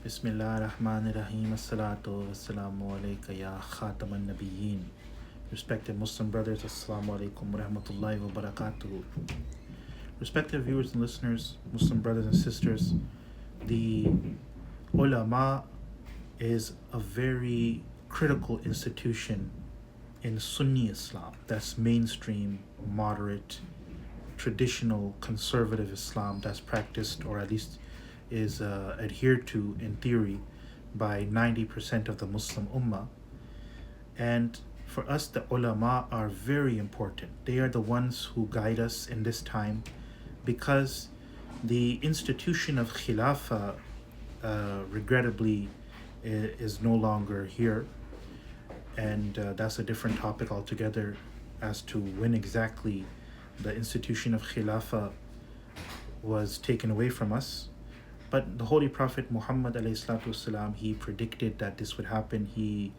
Bismillah ar-Rahman ar-Rahim. As-salatu wassalamu alayka ya khataman nabiyyin. Respected Muslim brothers, assalamu alaikum wa rahmatullahi wa barakatuh. Respected viewers and listeners, Muslim brothers and sisters, the ulama is a very critical institution in Sunni Islam. That's mainstream, moderate, traditional, conservative Islam that's practiced, or at least is adhered to in theory by 90% of the Muslim Ummah. And for us, the ulama are very important. They are the ones who guide us in this time, because the institution of Khilafah, regrettably, is no longer here. And that's a different topic altogether as to when exactly the institution of Khilafah was taken away from us. But the Holy Prophet Muhammad ﷺ, he predicted that this would happen. He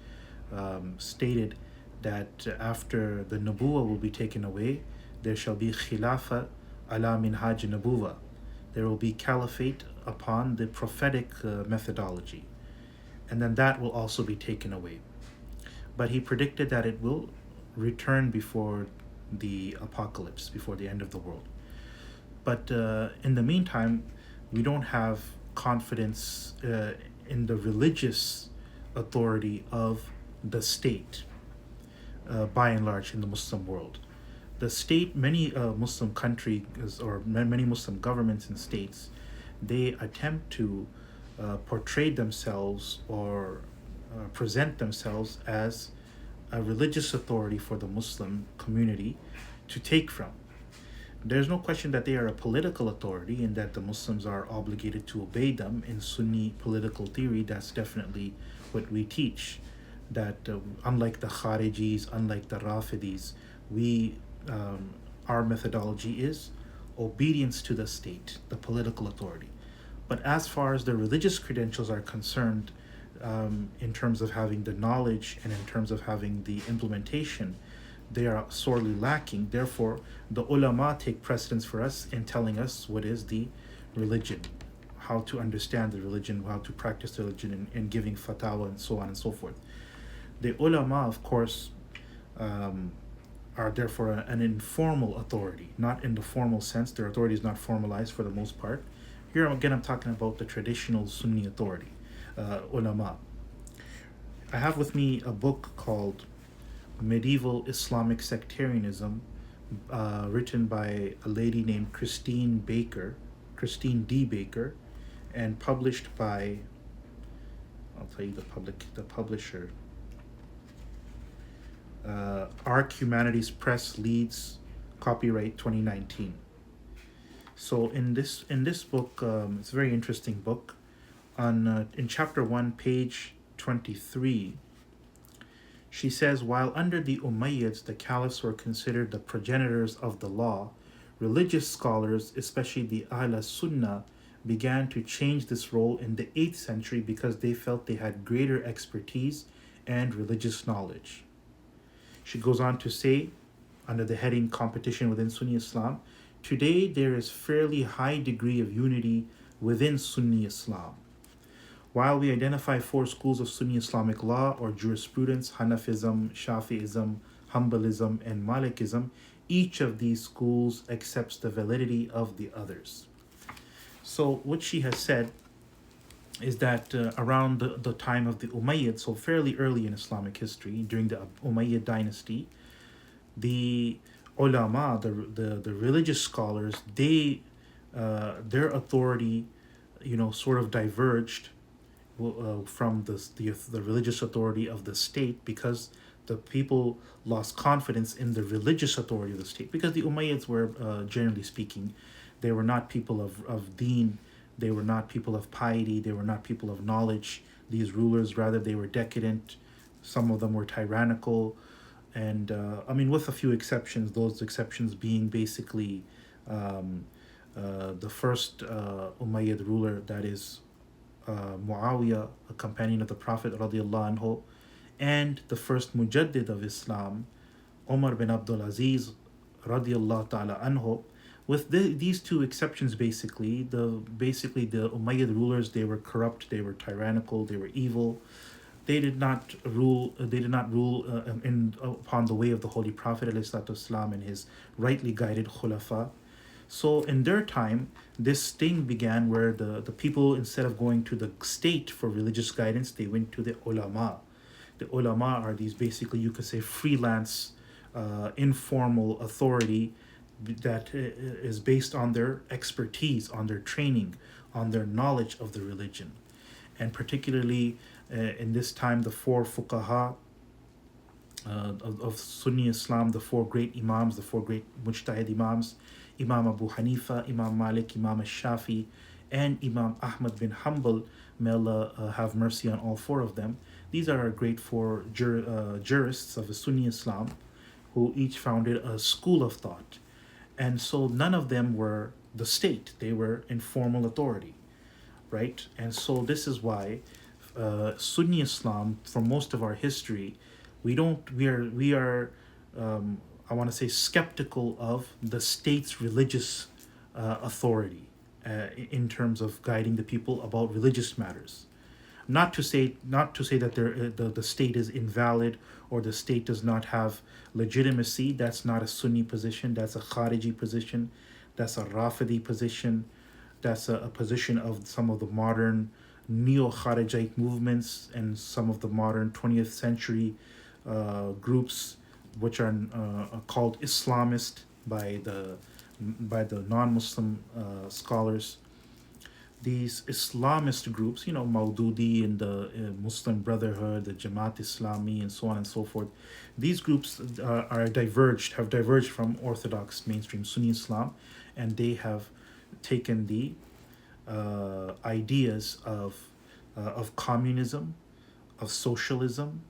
stated that after the Nubuwah will be taken away, there shall be Khilafah ala minhaj Nubuwah. There will be caliphate upon the prophetic methodology. And then that will also be taken away. But he predicted that it will return before the apocalypse, before the end of the world. But in the meantime, we don't have confidence in the religious authority of the state, by and large, in the Muslim world. The state, many Muslim countries or many Muslim governments and states, they attempt to portray themselves or present themselves as a religious authority for the Muslim community to take from. There's no question that they are a political authority and that the Muslims are obligated to obey them. In Sunni political theory, that's definitely what we teach. That unlike the Kharijis, unlike the Rafidis, our methodology is obedience to the state, the political authority. But as far as the religious credentials are concerned, in terms of having the knowledge and in terms of having the implementation, they are sorely lacking. Therefore, the ulama take precedence for us in telling us what is the religion, how to understand the religion, how to practice the religion, and giving fatwa and so on and so forth. The ulama, of course, are therefore an informal authority, not in the formal sense. Their authority is not formalized for the most part. Here again, I'm talking about the traditional Sunni authority, ulama. I have with me a book called Medieval Islamic Sectarianism, written by a lady named Christine D. Baker, and published by, I'll tell you the publisher, Arc Humanities Press, Leeds, copyright 2019. So in this book, it's a very interesting book. In chapter 1, page 23, she says, while under the Umayyads the caliphs were considered the progenitors of the law, religious scholars, especially the Ahl Sunnah, began to change this role in the 8th century because they felt they had greater expertise and religious knowledge. She goes on to say, under the heading Competition within Sunni Islam, today there is fairly high degree of unity within Sunni Islam. While we identify 4 schools of Sunni Islamic law or jurisprudence, Hanafism, Shafi'ism, Hanbalism, and Malikism, each of these schools accepts the validity of the others. So what she has said is that around the time of the Umayyads, so fairly early in Islamic history, during the Umayyad dynasty, the ulama, the religious scholars, their authority, sort of diverged from the religious authority of the state, because the people lost confidence in the religious authority of the state, because the Umayyads were, generally speaking, they were not people of deen, they were not people of piety, they were not people of knowledge. These rulers, rather, they were decadent. Some of them were tyrannical, and with a few exceptions, those exceptions being basically the first Umayyad ruler, that is Muawiyah, a companion of the Prophet radiallahu anhu, and the first Mujaddid of Islam, Umar bin Abdul Aziz radiallahu ta'ala anhu. With these two exceptions, basically the Umayyad rulers, they were corrupt, they were tyrannical, they were evil. They did not rule. They did not rule in upon the way of the Holy Prophet ﷺ and his rightly guided khulafa. So in their time, this thing began where the people, instead of going to the state for religious guidance, they went to the ulama. The ulama are these, basically you could say, freelance, informal authority that is based on their expertise, on their training, on their knowledge of the religion. And particularly in this time, the four fuqaha of Sunni Islam, the four great imams, the four great mujtahid imams, Imam Abu Hanifa, Imam Malik, Imam Shafi, and Imam Ahmad bin Hanbal, may Allah have mercy on all four of them. These are our great four jurists of Sunni Islam, who each founded a school of thought. And so none of them were the state, they were informal authority, right? And so this is why Sunni Islam, for most of our history, we are I want to say skeptical of the state's religious authority in terms of guiding the people about religious matters. Not to say that the state is invalid or the state does not have legitimacy. That's not a Sunni position. That's a Khariji position. That's a Rafidi position. That's a position of some of the modern neo-Kharijite movements and some of the modern 20th century groups, which are called Islamist by the non-Muslim scholars. These Islamist groups, Maududi and the Muslim Brotherhood, the Jamaat Islami, and so on and so forth. These groups have diverged from Orthodox mainstream Sunni Islam, and they have taken the ideas of communism, of socialism,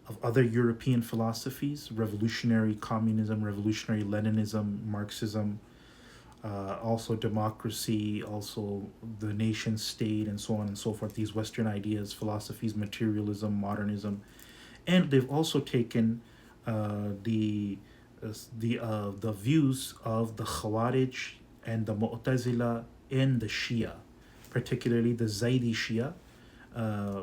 of other European philosophies, revolutionary communism, revolutionary Leninism, Marxism, also democracy, also the nation state, and so on and so forth. These Western ideas, philosophies, materialism, modernism, and they've also taken the views of the Khawarij and the Mu'tazila and the Shia, particularly the Zaydi Shia,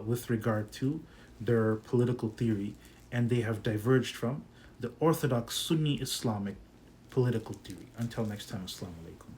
with regard to their political theory, and they have diverged from the Orthodox Sunni Islamic political theory. Until next time, Assalamu alaikum.